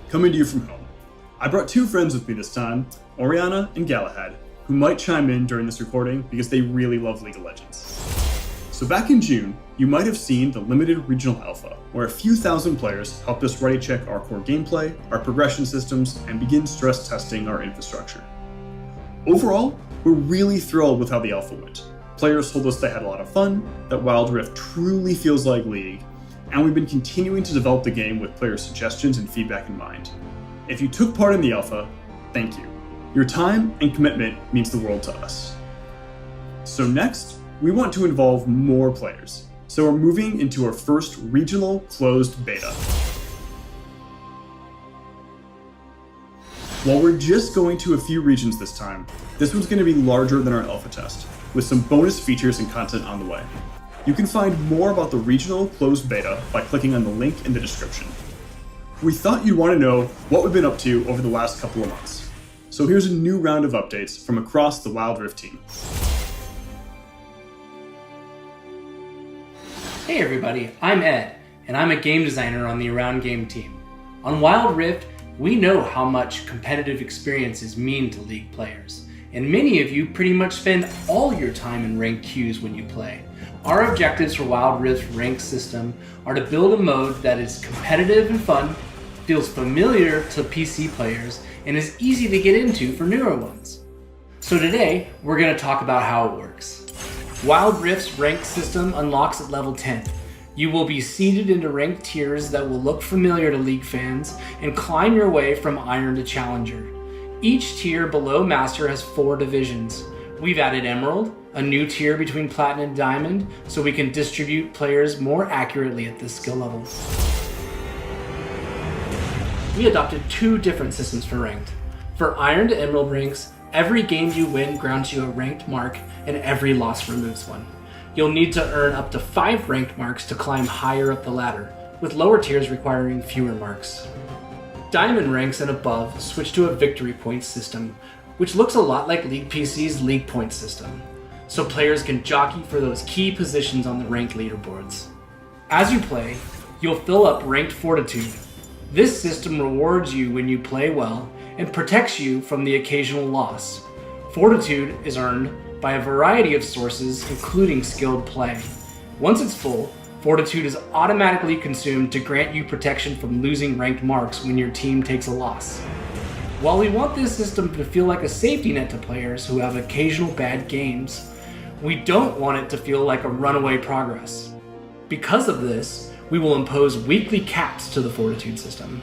coming to you from home. I brought two friends with me this time, Oriana and Galahad, who might chime in during this recording because they really love League of Legends. So back in June, you might have seen the limited regional alpha, where a few thousand players helped us ready check our core gameplay, our progression systems, and begin stress testing our infrastructure. Overall, we're really thrilled with how the alpha went. Players told us they had a lot of fun, that Wild Rift truly feels like League, and we've been continuing to develop the game with player suggestions and feedback in mind. If you took part in the alpha, thank you. Your time and commitment means the world to us. So next, we want to involve more players. So we're moving into our first regional closed beta. While we're just going to a few regions this time, this one's going to be larger than our alpha test, with some bonus features and content on the way. You can find more about the regional closed beta by clicking on the link in the description. We thought you'd want to know what we've been up to over the last couple of months. So here's a new round of updates from across the Wild Rift team. Hey everybody, I'm Ed, and I'm a game designer on the Around Game team. On Wild Rift, we know how much competitive experiences mean to League players, and many of you pretty much spend all your time in ranked queues when you play. Our objectives for Wild Rift's ranked system are to build a mode that is competitive and fun, feels familiar to PC players, and is easy to get into for newer ones. So today, we're going to talk about how it works. Wild Rift's ranked system unlocks at level 10. You will be seeded into ranked tiers that will look familiar to League fans and climb your way from Iron to Challenger. Each tier below Master has 4 divisions. We've added Emerald, a new tier between Platinum and Diamond, so we can distribute players more accurately at this skill level. We adopted 2 different systems for ranked. For Iron to Emerald ranks, every game you win grants you a ranked mark, and every loss removes one. You'll need to earn up to 5 ranked marks to climb higher up the ladder, with lower tiers requiring fewer marks. Diamond ranks and above switch to a victory points system, which looks a lot like League PC's League Points system, so players can jockey for those key positions on the ranked leaderboards. As you play, you'll fill up ranked Fortitude. This system rewards you when you play well and protects you from the occasional loss. Fortitude is earned by a variety of sources, including skilled play. Once it's full, Fortitude is automatically consumed to grant you protection from losing ranked marks when your team takes a loss. While we want this system to feel like a safety net to players who have occasional bad games, we don't want it to feel like a runaway progress. Because of this, we will impose weekly caps to the Fortitude system.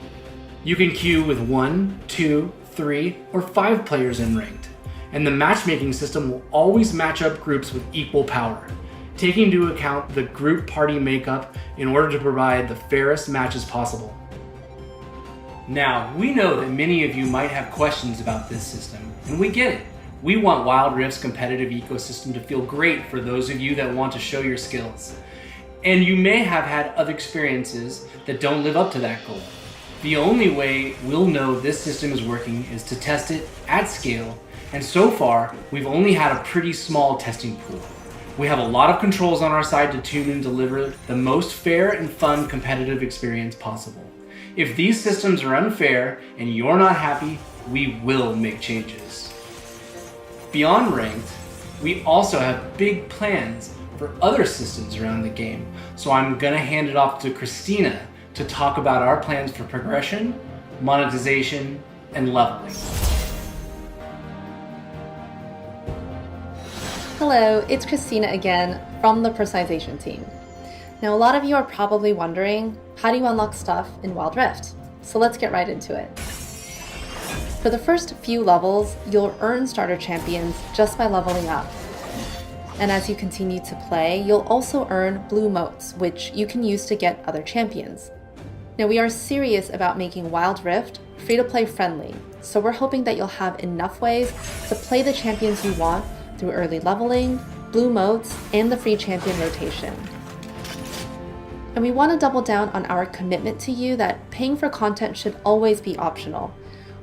You can queue with 1, 2, 3, or 5 players in ranked, and the matchmaking system will always match up groups with equal power, taking into account the group party makeup in order to provide the fairest matches possible. Now, we know that many of you might have questions about this system, and we get it. We want Wild Rift's competitive ecosystem to feel great for those of you that want to show your skills. And you may have had other experiences that don't live up to that goal. The only way we'll know this system is working is to test it at scale, and so far, we've only had a pretty small testing pool. We have a lot of controls on our side to tune and deliver the most fair and fun competitive experience possible. If these systems are unfair and you're not happy, we will make changes. Beyond ranked, we also have big plans for other systems around the game, so I'm gonna hand it off to Christina to talk about our plans for progression, monetization, and leveling. Hello, it's Christina again from the personalization team. Now, a lot of you are probably wondering, how do you unlock stuff in Wild Rift? So let's get right into it. For the first few levels, you'll earn starter champions just by leveling up. And as you continue to play, you'll also earn blue motes, which you can use to get other champions. Now, we are serious about making Wild Rift free-to-play friendly, so we're hoping that you'll have enough ways to play the champions you want through early leveling, blue motes, and the free champion rotation. And we want to double down on our commitment to you that paying for content should always be optional.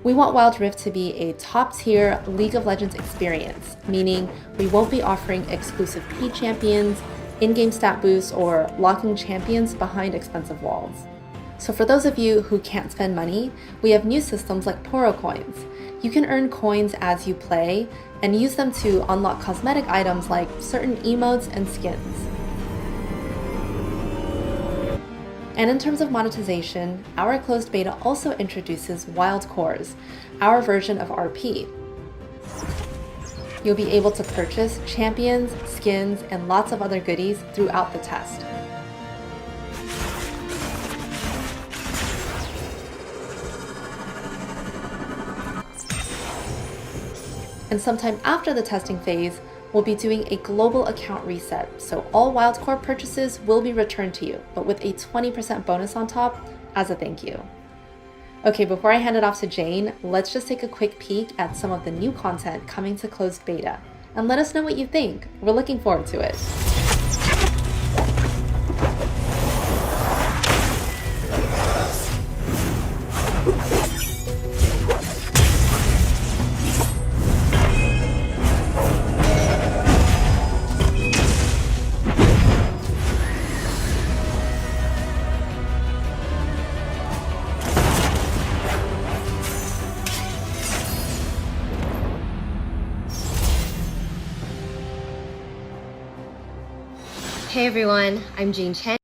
We want Wild Rift to be a top-tier League of Legends experience, meaning we won't be offering exclusive paid champions, in-game stat boosts, or locking champions behind expensive walls. So for those of you who can't spend money, we have new systems like Poro Coins. You can earn coins as you play and use them to unlock cosmetic items like certain emotes and skins. And in terms of monetization, our closed beta also introduces Wild Cores, our version of RP. You'll be able to purchase champions, skins, and lots of other goodies throughout the test. And sometime after the testing phase, we'll be doing a global account reset, so all Wildcore purchases will be returned to you, but with a 20% bonus on top as a thank you. Okay, before I hand it off to Jane, let's just take a quick peek at some of the new content coming to closed beta, and let us know what you think. We're looking forward to it. Hey everyone, I'm Jane Chen.